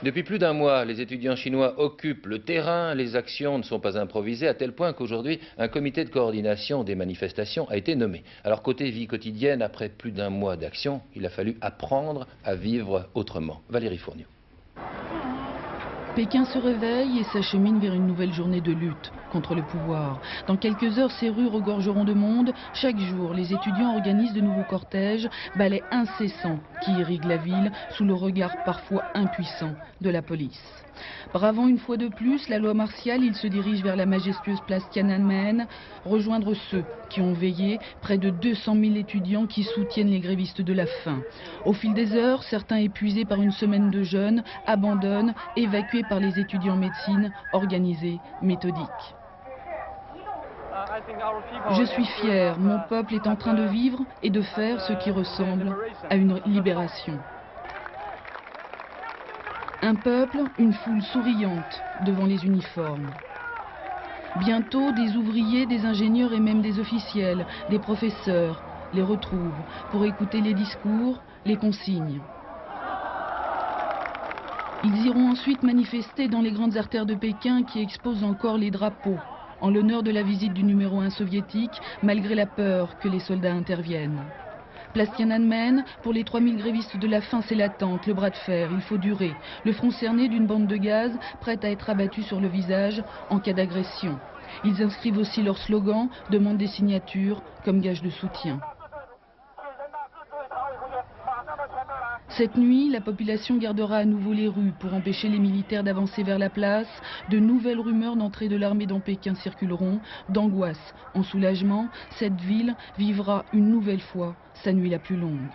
Depuis plus d'un mois, les étudiants chinois occupent le terrain, les actions ne sont pas improvisées à tel point qu'aujourd'hui, un comité de coordination des manifestations a été nommé. Alors côté vie quotidienne, après plus d'un mois d'action, il a fallu apprendre à vivre autrement. Valérie Fournier. Pékin se réveille et s'achemine vers une nouvelle journée de lutte contre le pouvoir. Dans quelques heures, ces rues regorgeront de monde. Chaque jour, les étudiants organisent de nouveaux cortèges, ballets incessants qui irriguent la ville sous le regard parfois impuissant de la police. Bravant une fois de plus la loi martiale, ils se dirigent vers la majestueuse place Tiananmen, rejoindre ceux qui ont veillé, près de 200 000 étudiants qui soutiennent les grévistes de la faim. Au fil des heures, certains épuisés par une semaine de jeûne abandonnent, évacués par les étudiants en médecine, organisés, méthodiques. Je suis fier, mon peuple est en train de vivre et de faire ce qui ressemble à une libération. Un peuple, une foule souriante devant les uniformes. Bientôt, des ouvriers, des ingénieurs et même des officiels, des professeurs les retrouvent pour écouter les discours, les consignes. Ils iront ensuite manifester dans les grandes artères de Pékin qui exposent encore les drapeaux en l'honneur de la visite du numéro 1 soviétique, malgré la peur que les soldats interviennent. Place Tiananmen, pour les 3000 grévistes de la faim, c'est l'attente, le bras de fer, il faut durer. Le front cerné d'une bande de gaz, prête à être abattue sur le visage en cas d'agression. Ils inscrivent aussi leur slogan, demandent des signatures comme gage de soutien. Cette nuit, la population gardera à nouveau les rues pour empêcher les militaires d'avancer vers la place. De nouvelles rumeurs d'entrée de l'armée dans Pékin circuleront. D'angoisse en soulagement, cette ville vivra une nouvelle fois sa nuit la plus longue.